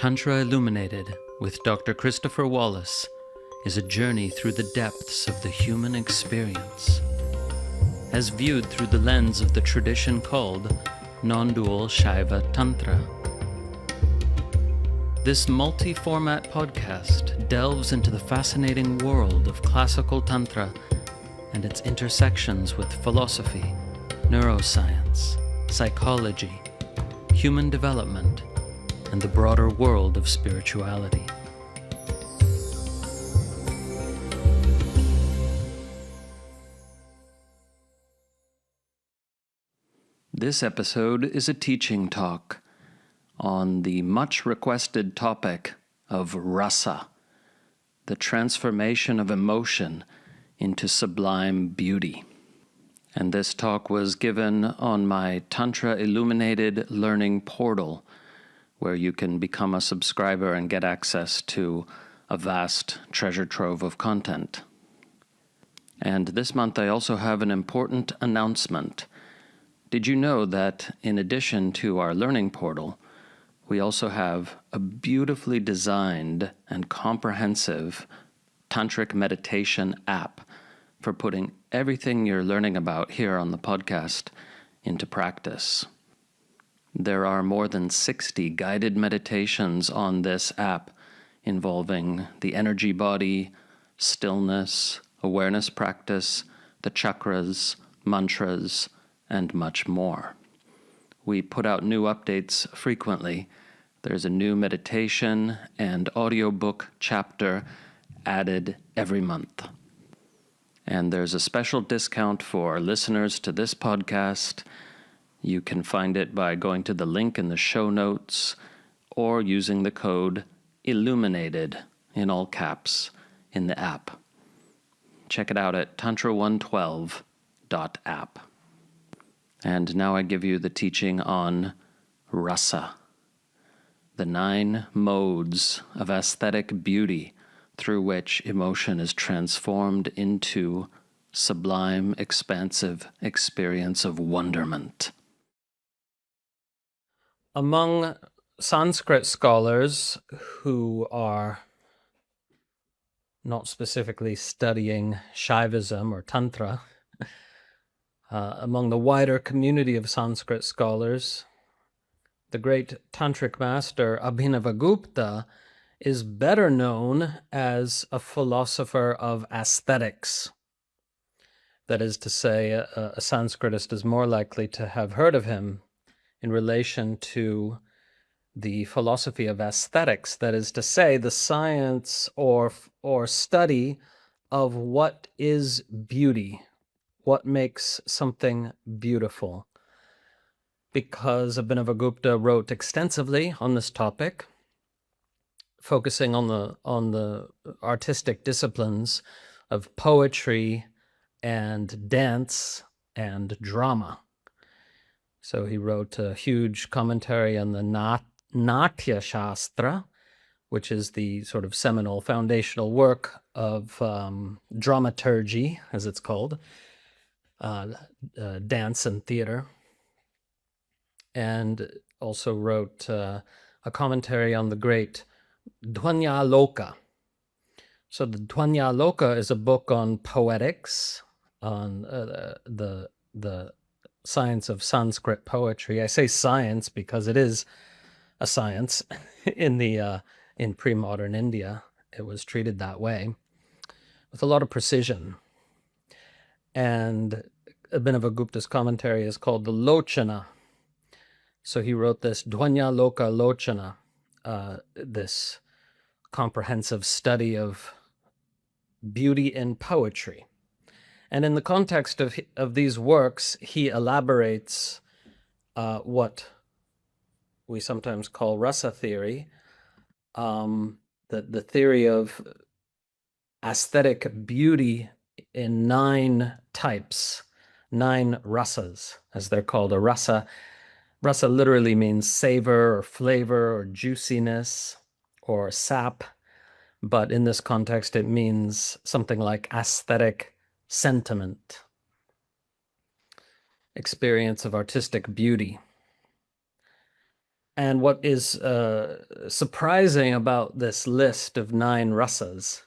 Tantra Illuminated with Dr. Christopher Wallace is a journey through the depths of the human experience, as viewed through the lens of the tradition called nondual Shiva Tantra. This multi-format podcast delves into the fascinating world of Classical Tantra and its intersections with philosophy, neuroscience, psychology, human development, and the broader world of spirituality. This episode is a teaching talk on the much requested topic of Rasa, the transformation of emotion into sublime beauty. And this talk was given on my Tantra Illuminated learning portal, where you can become a subscriber and get access to a vast treasure trove of content. And this month I also have an important announcement. Did you know that in addition to our learning portal, we also have a beautifully designed and comprehensive tantric meditation app for putting everything you're learning about here on the podcast into practice? There are more than 60 guided meditations on this app involving the energy body, stillness, awareness practice, the chakras, mantras, and much more. We put out new updates frequently. There's a new meditation and audiobook chapter added every month. And there's a special discount for listeners to this podcast. You can find it by going to the link in the show notes or using the code ILLUMINATED in all caps in the app. Check it out at tantra112.app. And now I give you the teaching on Rasa, the 9 modes of aesthetic beauty through which emotion is transformed into sublime, expansive experience of wonderment. Among Sanskrit scholars who are not specifically studying Shaivism or Tantra, among the wider community of Sanskrit scholars, the great tantric master Abhinavagupta is better known as a philosopher of aesthetics. That is to say, a Sanskritist is more likely to have heard of him in relation to the philosophy of aesthetics, that is to say, the science or study of what is beauty, what makes something beautiful. Because Abhinavagupta wrote extensively on this topic, focusing on the artistic disciplines of poetry and dance and drama. So he wrote a huge commentary on the Natya Shastra, which is the sort of seminal foundational work of dramaturgy, as it's called, dance and theater. And also wrote a commentary on the great Dhvanyaloka. So the Dhvanyaloka is a book on poetics, on the science of Sanskrit poetry. I say science because it is a science. In pre-modern India, it was treated that way, with a lot of precision. And Abhinavagupta's commentary is called the Lochana. So he wrote this Dhvanyaloka Lochana, this comprehensive study of beauty in poetry. And in the context of these works, he elaborates what we sometimes call rasa theory, the theory of aesthetic beauty in 9 types, 9 rasas, as they're called. A rasa literally means savor or flavor or juiciness or sap, but in this context it means something like aesthetic sentiment, experience of artistic beauty. And what is surprising about this list of 9 rasas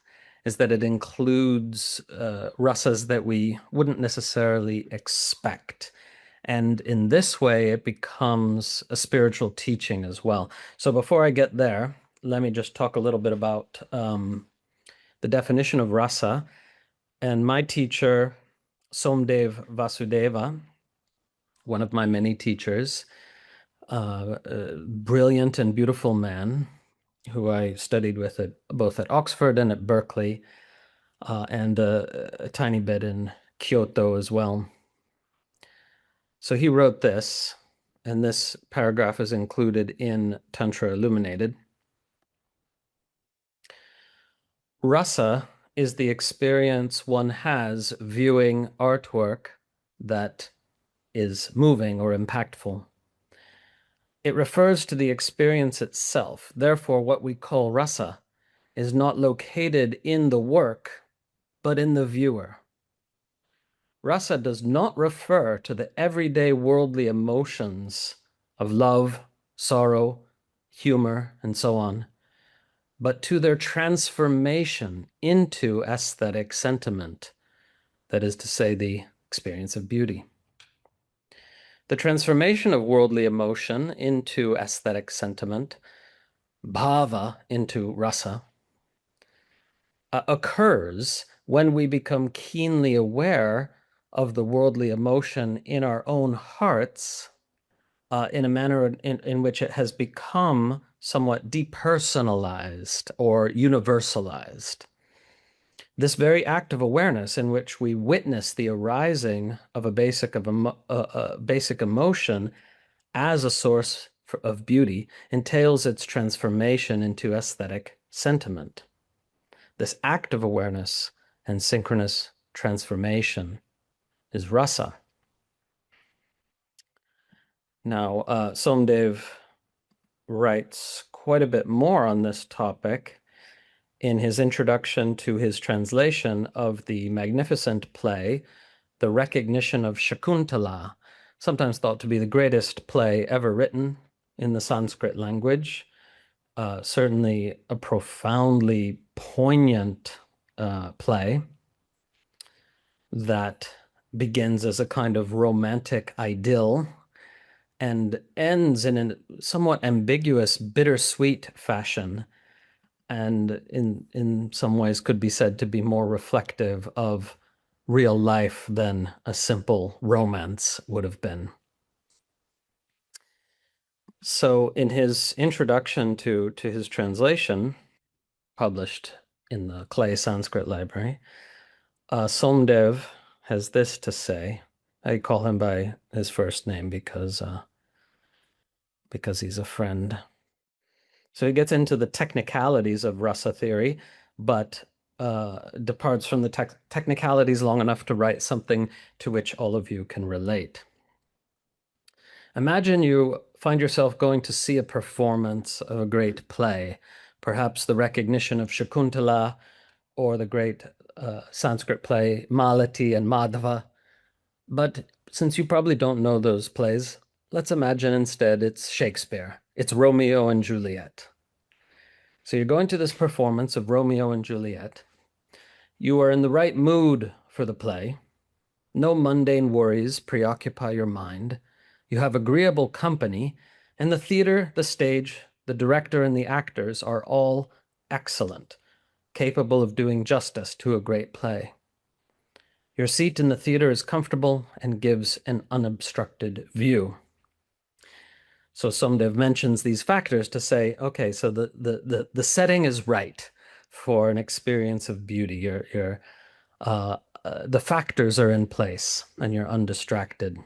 is that it includes rasas that we wouldn't necessarily expect. And in this way, it becomes a spiritual teaching as well. So before I get there, let me just talk a little bit about the definition of rasa. And my teacher, Somdev Vasudeva, one of my many teachers, a brilliant and beautiful man who I studied with both at Oxford and at Berkeley, and a tiny bit in Kyoto as well. So he wrote this, and this paragraph is included in Tantra Illuminated. Rasa is the experience one has viewing artwork that is moving or impactful. It refers to the experience itself. Therefore, what we call rasa is not located in the work, but in the viewer. Rasa does not refer to the everyday worldly emotions of love, sorrow, humor, and so on, but to their transformation into aesthetic sentiment, that is to say, the experience of beauty. The transformation of worldly emotion into aesthetic sentiment, bhava into rasa, occurs when we become keenly aware of the worldly emotion in our own hearts in a manner in which it has become somewhat depersonalized or universalized. This very act of awareness in which we witness the arising of a basic emotion as a source of beauty entails its transformation into aesthetic sentiment. This act of awareness and synchronous transformation is rasa. Now, Somdev writes quite a bit more on this topic in his introduction to his translation of the magnificent play, The Recognition of Shakuntala, sometimes thought to be the greatest play ever written in the Sanskrit language. Certainly a profoundly poignant play that begins as a kind of romantic idyll and ends in a somewhat ambiguous, bittersweet fashion, and in some ways could be said to be more reflective of real life than a simple romance would have been. So in his introduction to his translation, published in the Clay Sanskrit Library, Somdev has this to say. I call him by his first name because he's a friend. So he gets into the technicalities of rasa theory, but departs from the technicalities long enough to write something to which all of you can relate. Imagine you find yourself going to see a performance of a great play, perhaps the recognition of Shakuntala or the great Sanskrit play Malati and Madhava. But since you probably don't know those plays, let's imagine instead it's Shakespeare. It's Romeo and Juliet. So you're going to this performance of Romeo and Juliet. You are in the right mood for the play. No mundane worries preoccupy your mind. You have agreeable company, and the theater, the stage, the director, and the actors are all excellent, capable of doing justice to a great play. Your seat in the theater is comfortable and gives an unobstructed view. So Somdev mentions these factors to say, okay, so the setting is right for an experience of beauty. The factors are in place and you're undistracted.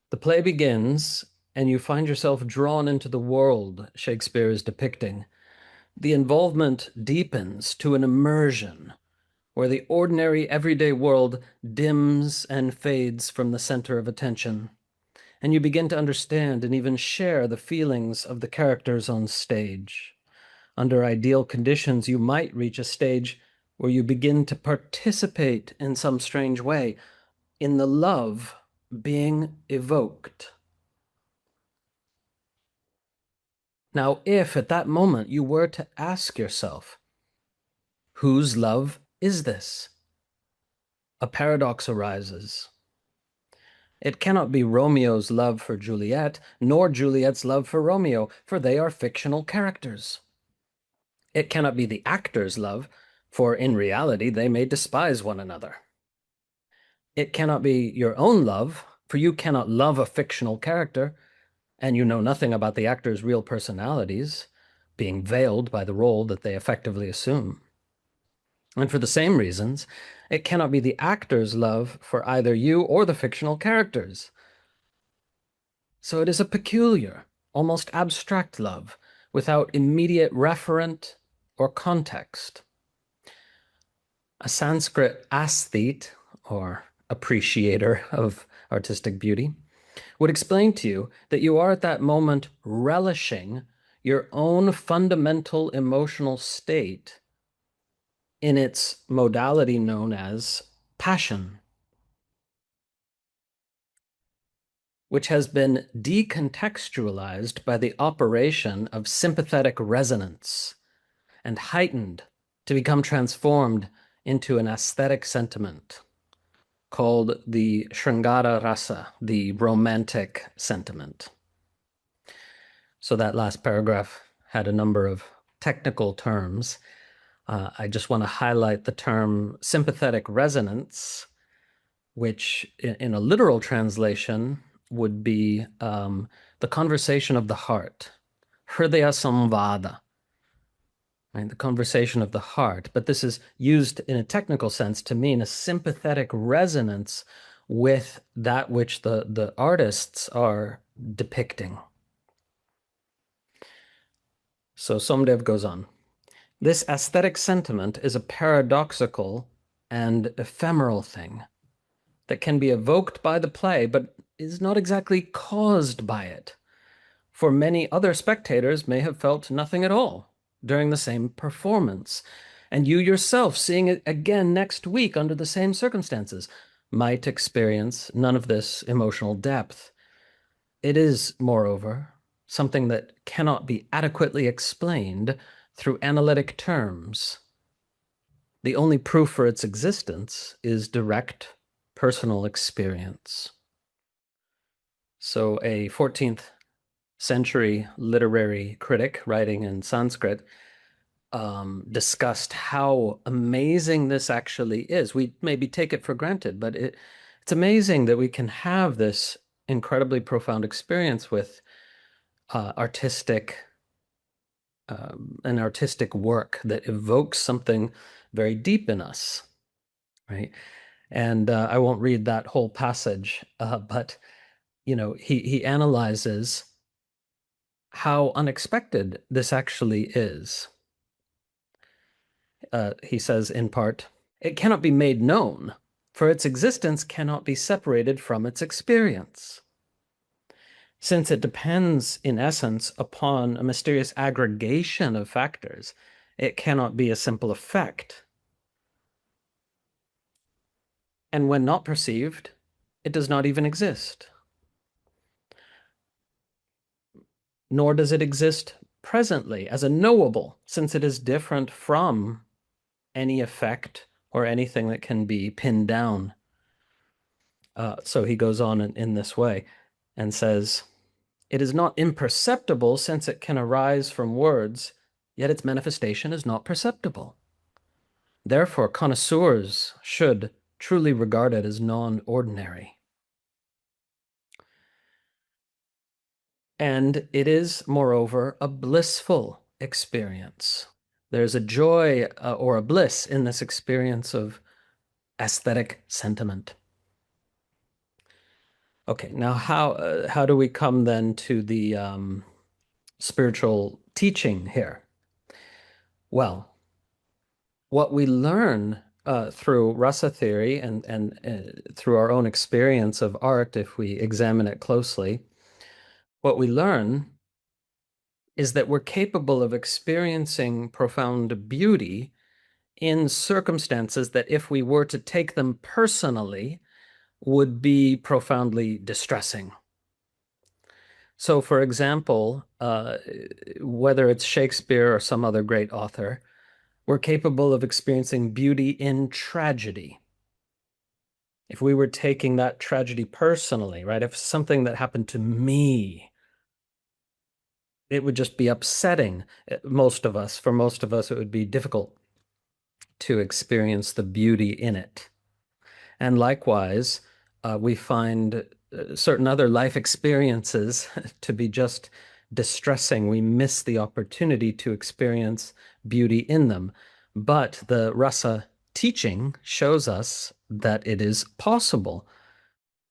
The play begins and you find yourself drawn into the world Shakespeare is depicting. The involvement deepens to an immersion where the ordinary everyday world dims and fades from the center of attention, and you begin to understand and even share the feelings of the characters on stage. Under ideal conditions, you might reach a stage where you begin to participate in some strange way in the love being evoked. Now, if at that moment you were to ask yourself, whose love is this? A paradox arises. It cannot be Romeo's love for Juliet, nor Juliet's love for Romeo, for they are fictional characters. It cannot be the actor's love, for in reality they may despise one another. It cannot be your own love, for you cannot love a fictional character, and you know nothing about the actor's real personalities, being veiled by the role that they effectively assume. And for the same reasons, it cannot be the actor's love for either you or the fictional characters. So it is a peculiar, almost abstract love, without immediate referent or context. A Sanskrit aesthete, or appreciator of artistic beauty, would explain to you that you are at that moment relishing your own fundamental emotional state in its modality known as passion, which has been decontextualized by the operation of sympathetic resonance and heightened to become transformed into an aesthetic sentiment called the Sringara Rasa, the romantic sentiment. So that last paragraph had a number of technical terms. I just want to highlight the term sympathetic resonance, which in a literal translation would be the conversation of the heart, hridaya samvada, right? The conversation of the heart. But this is used in a technical sense to mean a sympathetic resonance with that which the artists are depicting. So Somdev goes on. This aesthetic sentiment is a paradoxical and ephemeral thing that can be evoked by the play, but is not exactly caused by it. For many other spectators may have felt nothing at all during the same performance, and you yourself, seeing it again next week under the same circumstances, might experience none of this emotional depth. It is, moreover, something that cannot be adequately explained through analytic terms. The only proof for its existence is direct personal experience. So a 14th century literary critic writing in Sanskrit discussed how amazing this actually is. We maybe take it for granted, but it's amazing that we can have this incredibly profound experience with an artistic work that evokes something very deep in us, right? And I won't read that whole passage, but he analyzes how unexpected this actually is. He says, in part, it cannot be made known, for its existence cannot be separated from its experience. Since it depends, in essence, upon a mysterious aggregation of factors, it cannot be a simple effect. And when not perceived, it does not even exist. Nor does it exist presently as a knowable, since it is different from any effect or anything that can be pinned down. So he goes on in this way and says, it is not imperceptible since it can arise from words, yet its manifestation is not perceptible. Therefore, connoisseurs should truly regard it as non-ordinary. And it is, moreover, a blissful experience. There's a joy or a bliss in this experience of aesthetic sentiment. Okay, now how do we come then to the spiritual teaching here? Well, what we learn through rasa theory and through our own experience of art, if we examine it closely, what we learn is that we're capable of experiencing profound beauty in circumstances that, if we were to take them personally, would be profoundly distressing. So, for example, whether it's Shakespeare or some other great author, we're capable of experiencing beauty in tragedy. If we were taking that tragedy personally, right? If something that happened to me, it would just be upsetting. Most of us, for most of us, it would be difficult to experience the beauty in it. And likewise, we find certain other life experiences to be just distressing. We miss the opportunity to experience beauty in them. But the rasa teaching shows us that it is possible.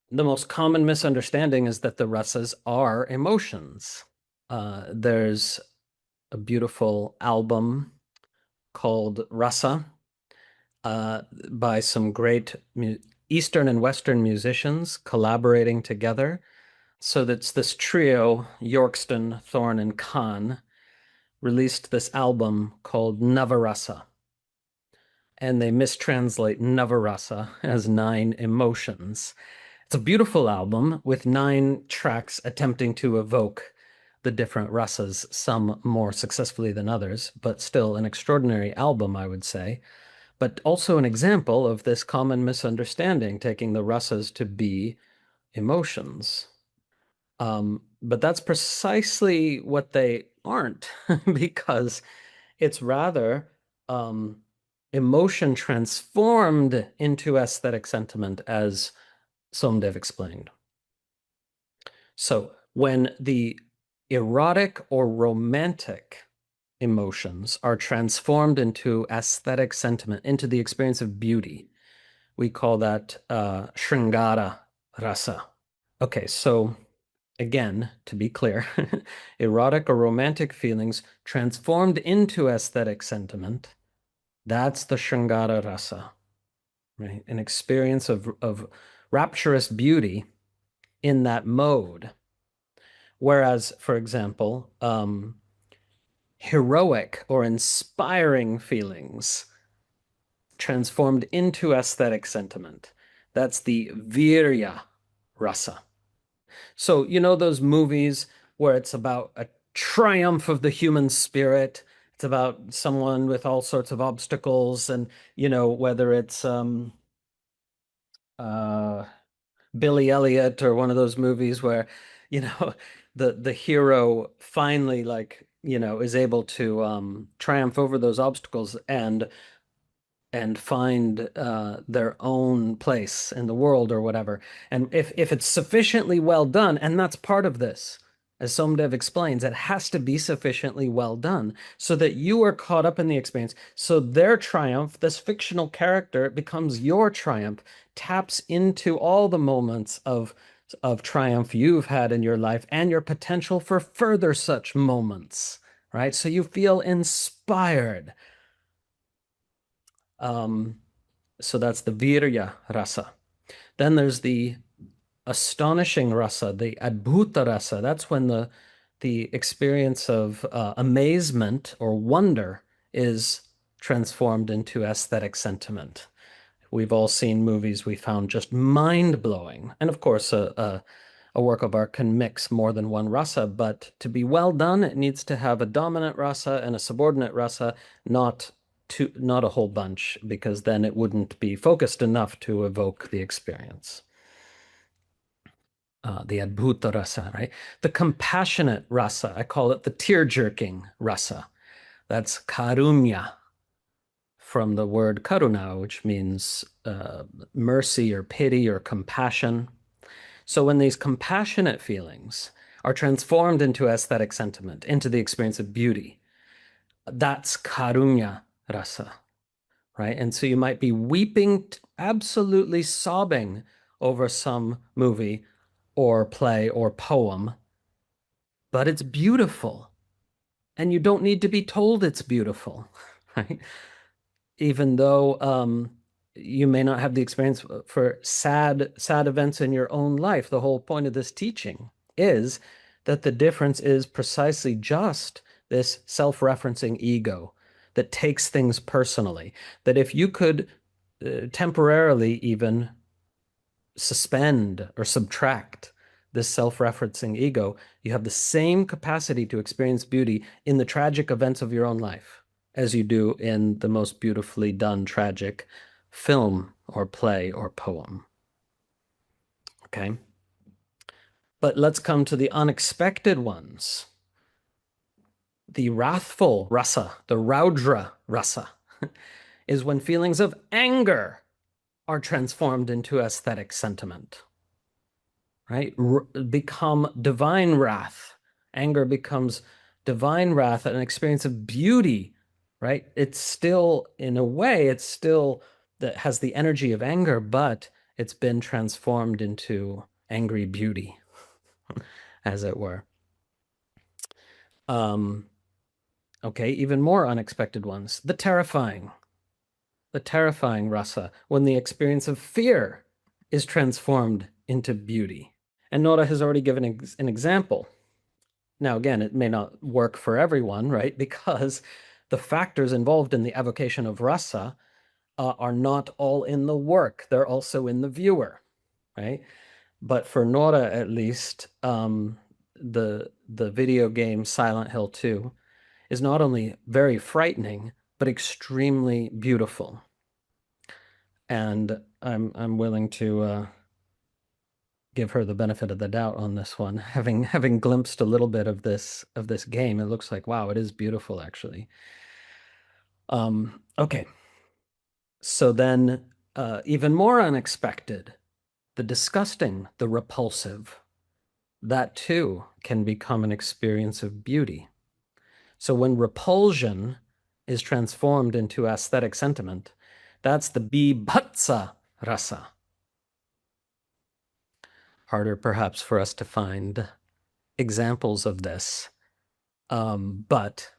The most common misunderstanding is that the rasas are emotions. There's a beautiful album called Rasa by some great Eastern and Western musicians collaborating together. So that's this trio, Yorkston, Thorne, and Khan, released this album called Navarasa. And they mistranslate Navarasa as 9 emotions. It's a beautiful album with 9 tracks attempting to evoke the different rasas, some more successfully than others, but still an extraordinary album, I would say. But also an example of this common misunderstanding, taking the rasas to be emotions. But that's precisely what they aren't, because it's rather emotion transformed into aesthetic sentiment, as Somdev explained. So when the erotic or romantic emotions are transformed into aesthetic sentiment, into the experience of beauty, we call that Shringara rasa. Okay, so again, to be clear, erotic or romantic feelings transformed into aesthetic sentiment, that's the Shringara rasa, right? An experience of rapturous beauty in that mode. Whereas, for example, heroic or inspiring feelings transformed into aesthetic sentiment, that's the virya rasa. So, you know those movies where it's about a triumph of the human spirit? It's about someone with all sorts of obstacles, and, whether it's uh, Billy Elliot or one of those movies where, you know, the hero finally, like, is able to triumph over those obstacles and find their own place in the world or whatever. And if it's sufficiently well done, and that's part of this, as Somdev explains, it has to be sufficiently well done so that you are caught up in the experience. So their triumph, this fictional character, becomes your triumph, taps into all the moments of triumph you've had in your life and your potential for further such moments, right? So you feel inspired. So that's the virya rasa. Then there's the astonishing rasa, the adbhuta rasa. That's when the experience of amazement or wonder is transformed into aesthetic sentiment. We've all seen movies we found just mind-blowing. And of course, a work of art can mix more than one rasa, but to be well done, it needs to have a dominant rasa and a subordinate rasa, not a whole bunch, because then it wouldn't be focused enough to evoke the experience. The adbhuta rasa, right? The compassionate rasa, I call it the tear-jerking rasa. That's karunya, from the word karuna, which means mercy or pity or compassion. So when these compassionate feelings are transformed into aesthetic sentiment, into the experience of beauty, that's karunya rasa, right? And so you might be weeping, absolutely sobbing over some movie or play or poem, but it's beautiful. And you don't need to be told it's beautiful, right? Even though you may not have the experience for sad events in your own life, the whole point of this teaching is that the difference is precisely just this self-referencing ego that takes things personally. That if you could temporarily even suspend or subtract this self-referencing ego, you have the same capacity to experience beauty in the tragic events of your own life as you do in the most beautifully done tragic film or play or poem. Okay? But let's come to the unexpected ones. The wrathful rasa, the raudra rasa, is when feelings of anger are transformed into aesthetic sentiment, right? Become divine wrath. Anger becomes divine wrath, an experience of beauty, right? It's still, in a way, it's still that has the energy of anger, but it's been transformed into angry beauty, as it were. Okay, even more unexpected ones. The terrifying rasa, when the experience of fear is transformed into beauty. And Nora has already given an example. Now, again, it may not work for everyone, right? Because the factors involved in the evocation of rasa are not all in the work. They're also in the viewer, right? But for Nora, at least, the video game Silent Hill 2 is not only very frightening, but extremely beautiful. And I'm willing to give her the benefit of the doubt on this one. Having glimpsed a little bit of this game, it looks like, wow, it is beautiful, actually. Okay. So then, even more unexpected, the disgusting, the repulsive, that too can become an experience of beauty. So when repulsion is transformed into aesthetic sentiment, that's the bibhatsa rasa. Harder perhaps for us to find examples of this, but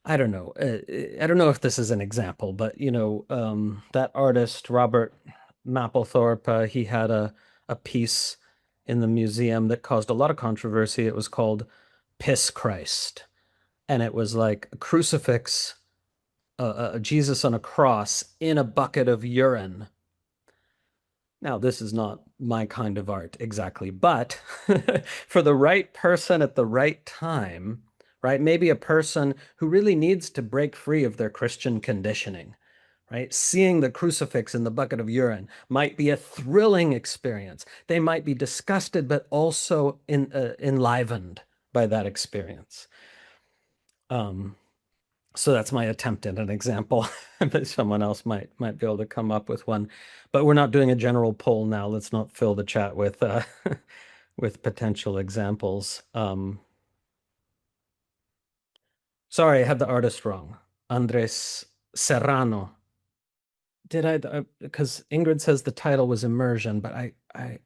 I don't know. I don't know if this is an example, but that artist Robert Mapplethorpe, he had a piece in the museum that caused a lot of controversy. It was called Piss Christ, and it was like a crucifix, Jesus on a cross in a bucket of urine. Now, this is not my kind of art exactly, but for the right person at the right time, right? Maybe a person who really needs to break free of their Christian conditioning, right? Seeing the crucifix in the bucket of urine might be a thrilling experience. They might be disgusted, but also enlivened by that experience. So that's my attempt at an example. But someone else might be able to come up with one. But we're not doing a general poll now. Let's not fill the chat with with potential examples. Sorry, I had the artist wrong. Andres Serrano. Did I? Because Ingrid says the title was Immersion, but I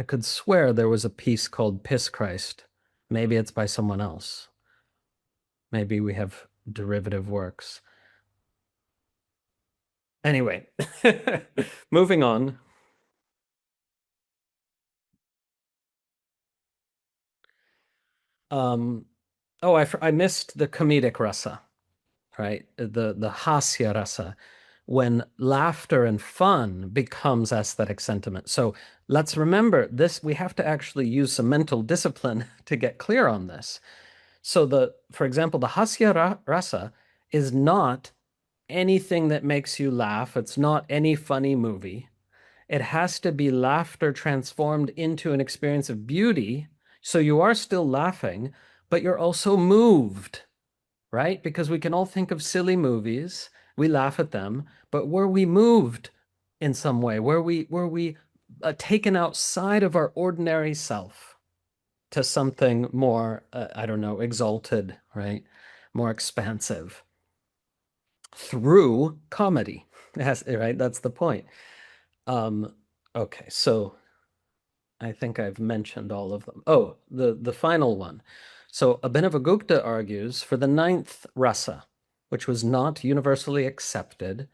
could swear there was a piece called Piss Christ. Maybe it's by someone else. Maybe we have derivative works. Anyway, moving on. I missed the comedic rasa, right? The hasya rasa, when laughter and fun becomes aesthetic sentiment. So let's remember this, we have to actually use some mental discipline to get clear on this. So for example, the hasya rasa is not anything that makes you laugh. It's not any funny movie. It has to be laughter transformed into an experience of beauty. So you are still laughing, but you're also moved, right? Because we can all think of silly movies. We laugh at them, but were we moved in some way? Were we taken outside of our ordinary self to something more, I don't know, exalted, right? More expansive through comedy, right? That's the point. Okay, so I think I've mentioned all of them. Oh, the final one. So Abhinavagupta argues for the 9th rasa, which was not universally accepted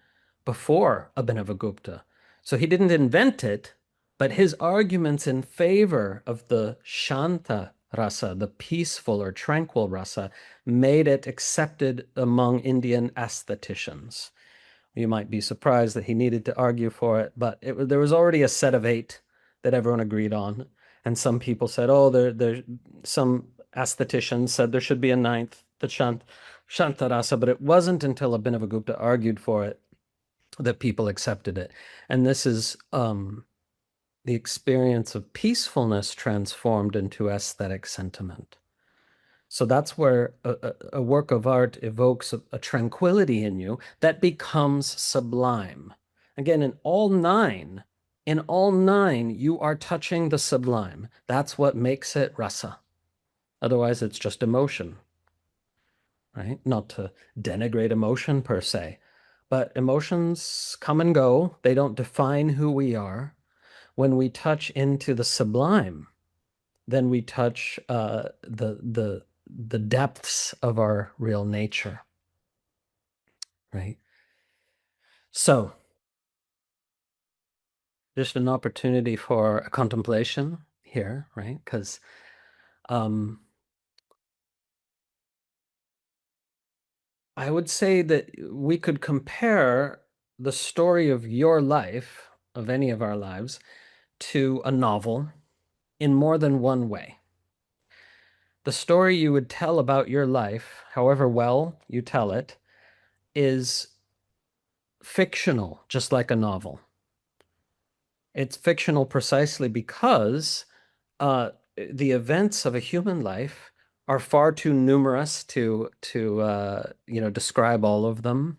before Abhinavagupta. So he didn't invent it, but his arguments in favor of the Shanta rasa, the peaceful or tranquil rasa, made it accepted among Indian aestheticians. You might be surprised that he needed to argue for it, but there was already a set of 8 that everyone agreed on. And some people said, oh, some aestheticians said there should be a ninth, the Shantarasa, but it wasn't until Abhinavagupta argued for it that people accepted it. And this is the experience of peacefulness transformed into aesthetic sentiment. So that's where a work of art evokes a tranquility in you that becomes sublime. Again, in all nine, you are touching the sublime. That's what makes it rasa. Otherwise, it's just emotion, right? Not to denigrate emotion per se, but emotions come and go. They don't define who we are. When we touch into the sublime, then we touch the depths of our real nature, right? So, just an opportunity for a contemplation here, right? Because I would say that we could compare the story of your life, of any of our lives, to a novel in more than one way. The story you would tell about your life, however well you tell it, is fictional, just like a novel. It's fictional precisely because the events of a human life are far too numerous to describe all of them.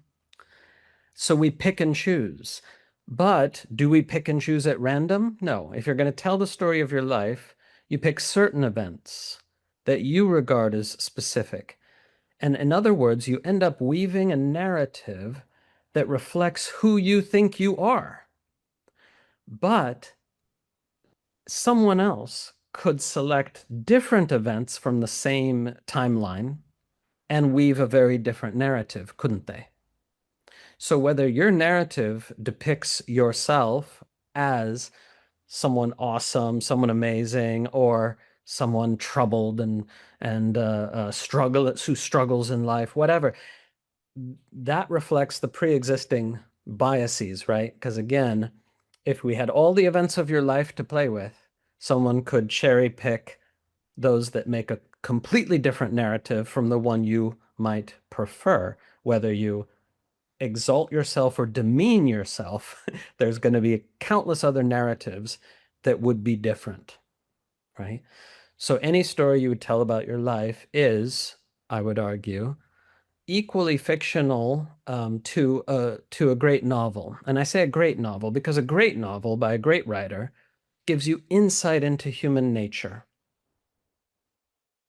So we pick and choose. But do we pick and choose at random? No. If you're going to tell the story of your life, you pick certain events that you regard as specific. And in other words, you end up weaving a narrative that reflects who you think you are. But someone else could select different events from the same timeline and weave a very different narrative, couldn't they? So whether your narrative depicts yourself as someone awesome, someone amazing, or someone troubled and who struggles in life, whatever, that reflects the pre-existing biases, right? Because again, if we had all the events of your life to play with, someone could cherry pick those that make a completely different narrative from the one you might prefer, whether you exalt yourself or demean yourself. There's going to be countless other narratives that would be different, right? So any story you would tell about your life is, I would argue, equally fictional to a great novel. And I say a great novel because a great novel by a great writer gives you insight into human nature.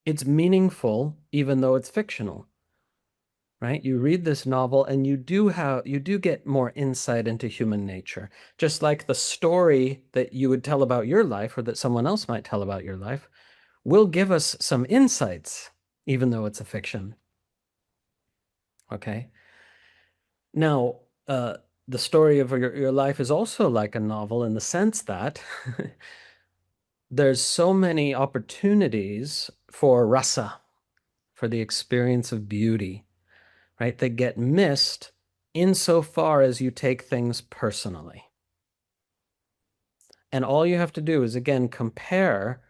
It's meaningful even though it's fictional, right? You read this novel and you do get more insight into human nature. Just like the story that you would tell about your life or that someone else might tell about your life will give us some insights, even though it's a fiction. Okay? Now, the story of your life is also like a novel in the sense that there's so many opportunities for rasa, for the experience of beauty, right, that get missed insofar as you take things personally. And all you have to do is, again, compare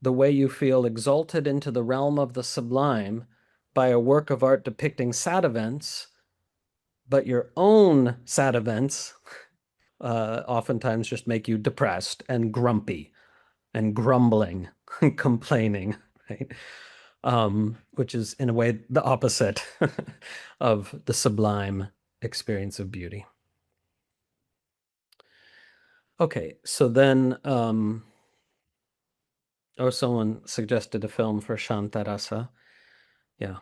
the way you feel exalted into the realm of the sublime by a work of art depicting sad events, but your own sad events oftentimes just make you depressed and grumpy and grumbling and complaining, right? Which is in a way the opposite of the sublime experience of beauty. Okay, so then, someone suggested a film for Shantarasa. Yeah,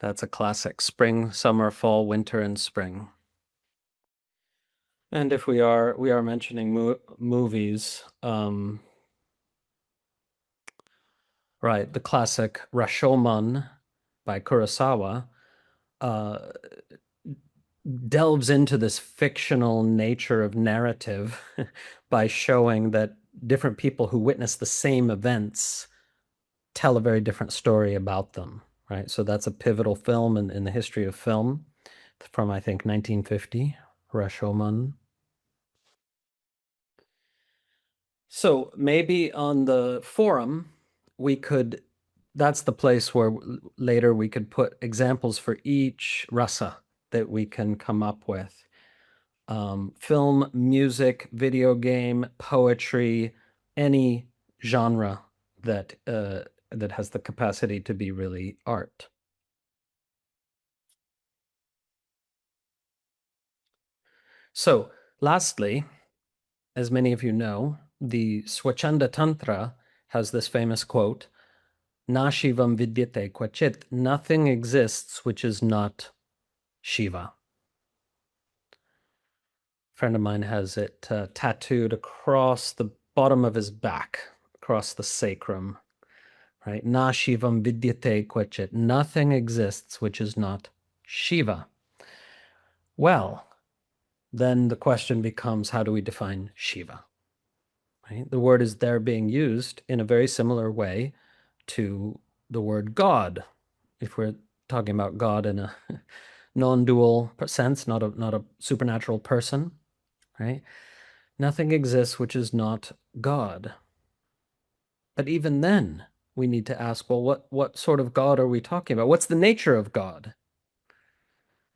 that's a classic. Spring, summer, fall, winter, and spring. And if we are mentioning movies, right, the classic Rashomon by Kurosawa delves into this fictional nature of narrative by showing that different people who witness the same events tell a very different story about them, right? So that's a pivotal film in the history of film from, I think, 1950, Rashomon. So maybe on the forum, that's the place where later we could put examples for each rasa that we can come up with. Film, music, video game, poetry, any genre that has the capacity to be really art. So, lastly, as many of you know, the Swachanda Tantra has this famous quote, "Na Shivam vidyate kvachit," nothing exists which is not Shiva. A friend of mine has it tattooed across the bottom of his back, across the sacrum, right? Na Shivam vidyate kvachit. Nothing exists which is not Shiva. Well, then the question becomes, how do we define Shiva? Right? The word is there being used in a very similar way to the word God. If we're talking about God in a non-dual sense, not a supernatural person, right? Nothing exists which is not God. But even then, we need to ask, well, what sort of God are we talking about? What's the nature of God?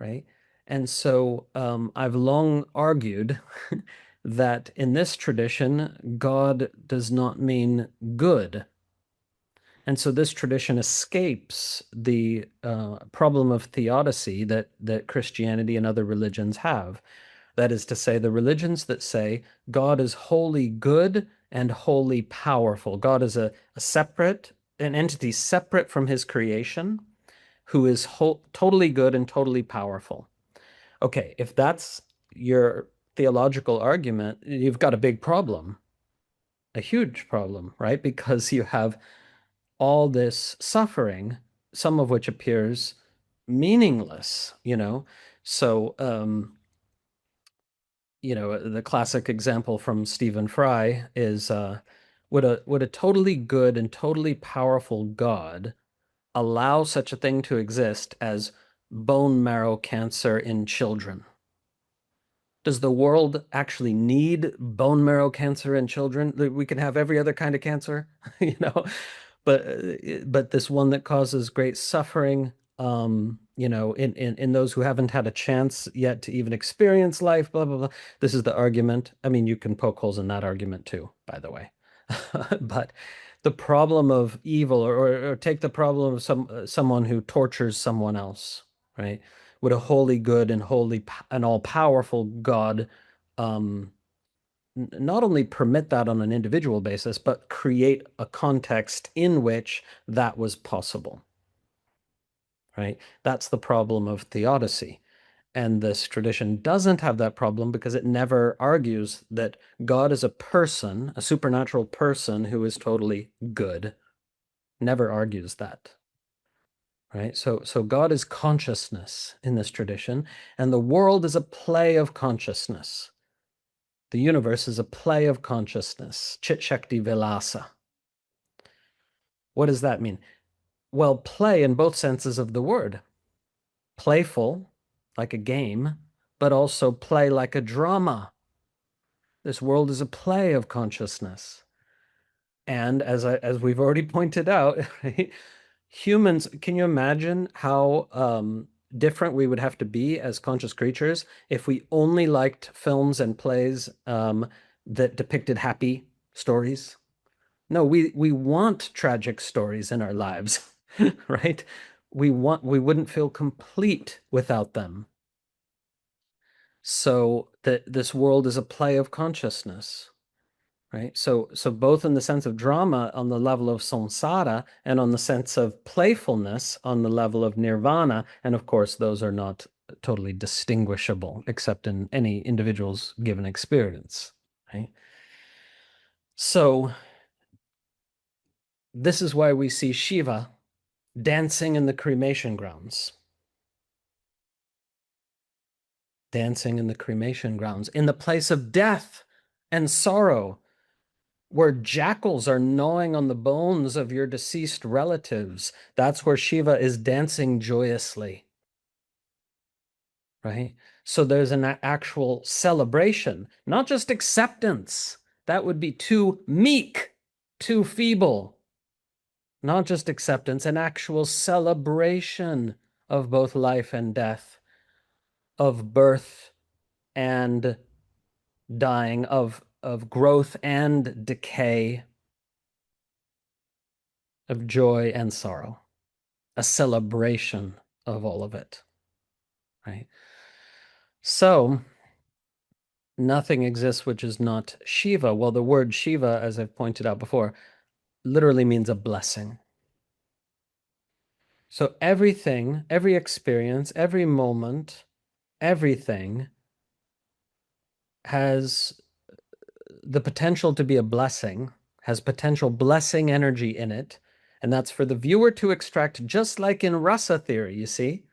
Right? And so I've long argued that in this tradition, God does not mean good. And so this tradition escapes the problem of theodicy that Christianity and other religions have. That is to say, the religions that say God is wholly good and wholly powerful. God is an entity separate from his creation, who is totally good and totally powerful. Okay, if that's your theological argument, you've got a big problem, a huge problem, right? Because you have all this suffering, some of which appears meaningless, So, the classic example from Stephen Fry is would a totally good and totally powerful God allow such a thing to exist as bone marrow cancer in children? Does the world actually need bone marrow cancer in children? We can have every other kind of cancer, but this one that causes great suffering, in those who haven't had a chance yet to even experience life, blah, blah, blah. This is the argument. I mean, you can poke holes in that argument too, by the way. But the problem of evil, or take the problem of someone who tortures someone else, right? Would a holy, good, and holy and all-powerful God not only permit that on an individual basis, but create a context in which that was possible, right? That's the problem of theodicy. And this tradition doesn't have that problem because it never argues that God is a person, a supernatural person who is totally good. Never argues that. Right? So God is consciousness in this tradition, and the world is a play of consciousness. The universe is a play of consciousness, Chit Shakti Vilasa. What does that mean? Well, play in both senses of the word. Playful, like a game, but also play like a drama. This world is a play of consciousness. And as we've already pointed out, humans, can you imagine how different we would have to be as conscious creatures if we only liked films and plays that depicted happy stories? No, we want tragic stories in our lives, right? We wouldn't feel complete without them. So this world is a play of consciousness, right? So both in the sense of drama on the level of samsara and on the sense of playfulness on the level of nirvana, and of course those are not totally distinguishable except in any individual's given experience, right? So this is why we see Shiva dancing in the cremation grounds. Dancing in the cremation grounds, in the place of death and sorrow, where jackals are gnawing on the bones of your deceased relatives. That's where Shiva is dancing joyously, right? So there's an actual celebration, not just acceptance. That would be too meek, too feeble. Not just acceptance, an actual celebration of both life and death, of birth and dying, of growth and decay, of joy and sorrow. A celebration of all of it, right? So, nothing exists which is not Shiva. Well, the word Shiva, as I've pointed out before, literally means a blessing. So everything, every experience, every moment, everything has the potential to be a blessing, has potential blessing energy in it, and that's for the viewer to extract, just like in Rasa theory, you see?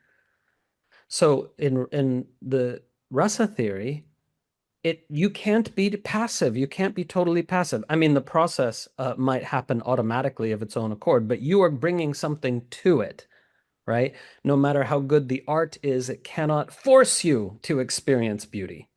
So in the Rasa theory, you can't be passive. You can't be totally passive. I mean, the process might happen automatically of its own accord, but you are bringing something to it, right? No matter how good the art is, it cannot force you to experience beauty.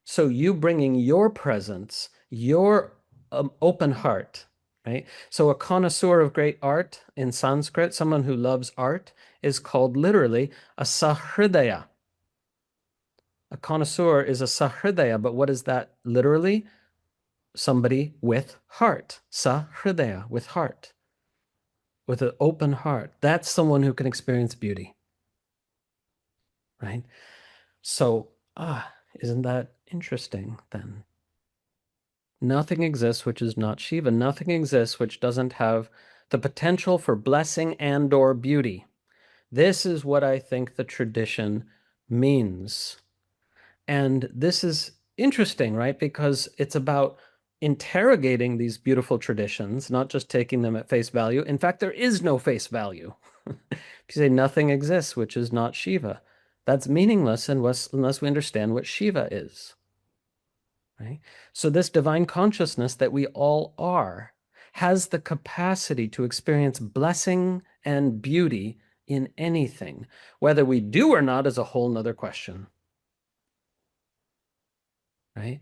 So you bringing your presence, your open heart, right? So a connoisseur of great art in Sanskrit, someone who loves art, is called literally a sahridaya. A connoisseur is a sahridaya, but what is that literally? Somebody with heart. Sahridaya, with heart. With an open heart. That's someone who can experience beauty. Right? So, isn't that interesting then? Nothing exists which is not Shiva. Nothing exists which doesn't have the potential for blessing and or beauty. This is what I think the tradition means. And this is interesting, right? Because it's about interrogating these beautiful traditions, not just taking them at face value. In fact, there is no face value. If you say nothing exists which is not Shiva, that's meaningless unless we understand what Shiva is. Right? So this divine consciousness that we all are has the capacity to experience blessing and beauty in anything. Whether we do or not is a whole nother question. Right?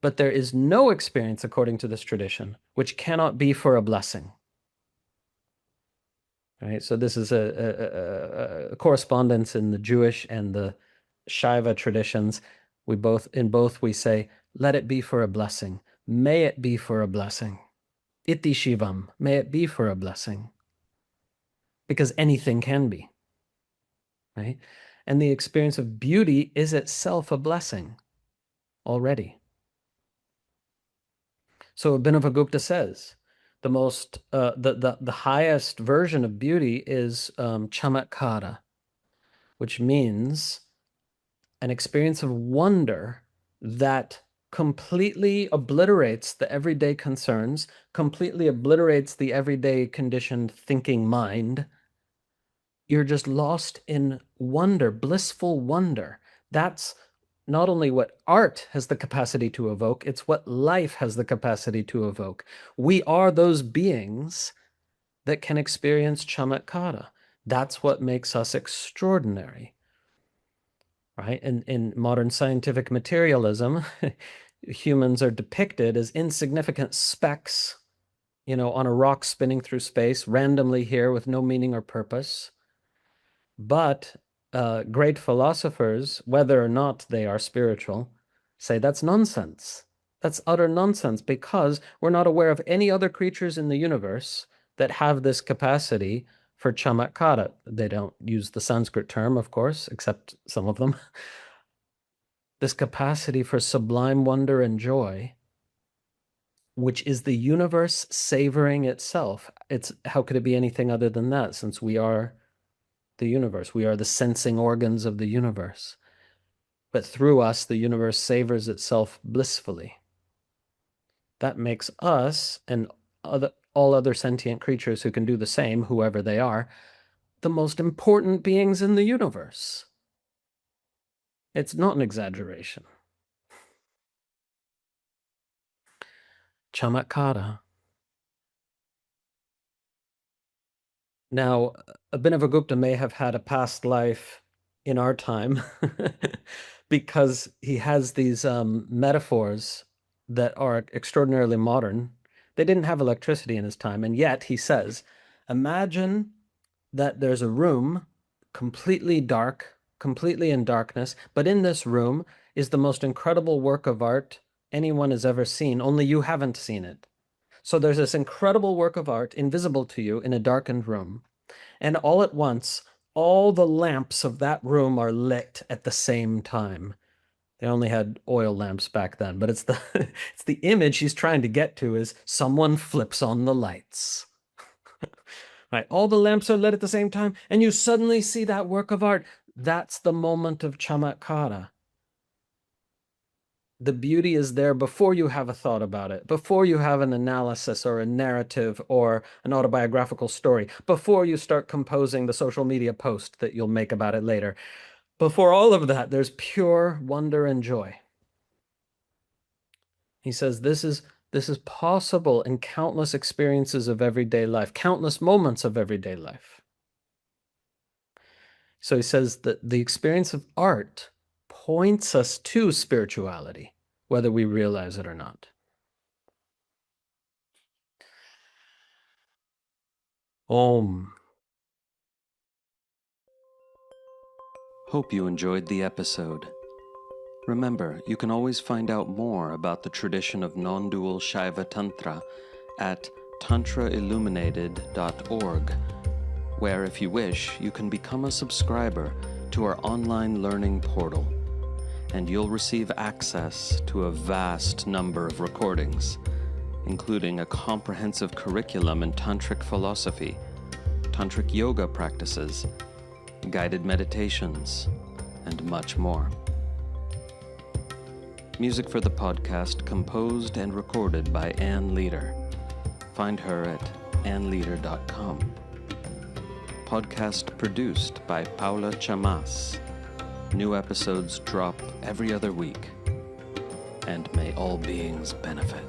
But there is no experience, according to this tradition, which cannot be for a blessing. Right? So this is a correspondence in the Jewish and the Shiva traditions. In both we say, let it be for a blessing. May it be for a blessing. Iti Shivam, may it be for a blessing. Because anything can be. Right? And the experience of beauty is itself a blessing already. So Abhinavagupta says, the highest version of beauty is Chamatkara, which means an experience of wonder that completely obliterates the everyday concerns, completely obliterates the everyday conditioned thinking mind. You're just lost in wonder, blissful wonder. That's not only what art has the capacity to evoke, it's what life has the capacity to evoke. We are those beings that can experience Chamatkara. That's what makes us extraordinary. Right? In modern scientific materialism, humans are depicted as insignificant specks, on a rock spinning through space, randomly here with no meaning or purpose. But great philosophers, whether or not they are spiritual, say that's nonsense. That's utter nonsense, because we're not aware of any other creatures in the universe that have this capacity for chamatkara. They don't use the Sanskrit term, of course, except some of them. This capacity for sublime wonder and joy, which is the universe savoring itself. How could it be anything other than that, since we are the universe? We are the sensing organs of the universe. But through us, the universe savors itself blissfully. That makes us, and all other sentient creatures who can do the same, whoever they are, the most important beings in the universe. It's not an exaggeration. Chamatkara. Now, Abhinavagupta may have had a past life in our time because he has these metaphors that are extraordinarily modern. They didn't have electricity in his time, and yet he says, imagine that there's a room completely dark, completely in darkness, but in this room is the most incredible work of art anyone has ever seen, only you haven't seen it. So there's this incredible work of art invisible to you in a darkened room, and all at once, all the lamps of that room are lit at the same time. They only had oil lamps back then, but it's the it's the image he's trying to get to is someone flips on the lights. Right? All the lamps are lit at the same time, and you suddenly see that work of art. That's the moment of Chamatkara. The beauty is there before you have a thought about it, before you have an analysis or a narrative or an autobiographical story, before you start composing the social media post that you'll make about it later. Before all of that, there's pure wonder and joy. He says this is possible in countless experiences of everyday life, countless moments of everyday life. So he says that the experience of art points us to spirituality, whether we realize it or not. Om. Hope you enjoyed the episode. Remember, you can always find out more about the tradition of nondual Shiva Tantra at tantrailluminated.org, where, if you wish, you can become a subscriber to our online learning portal, and you'll receive access to a vast number of recordings, including a comprehensive curriculum in tantric philosophy, tantric yoga practices, guided meditations, and much more. Music for the podcast composed and recorded by Ann Leader. Find her at annleader.com. Podcast produced by Paula Chamas. New episodes drop every other week. And may all beings benefit.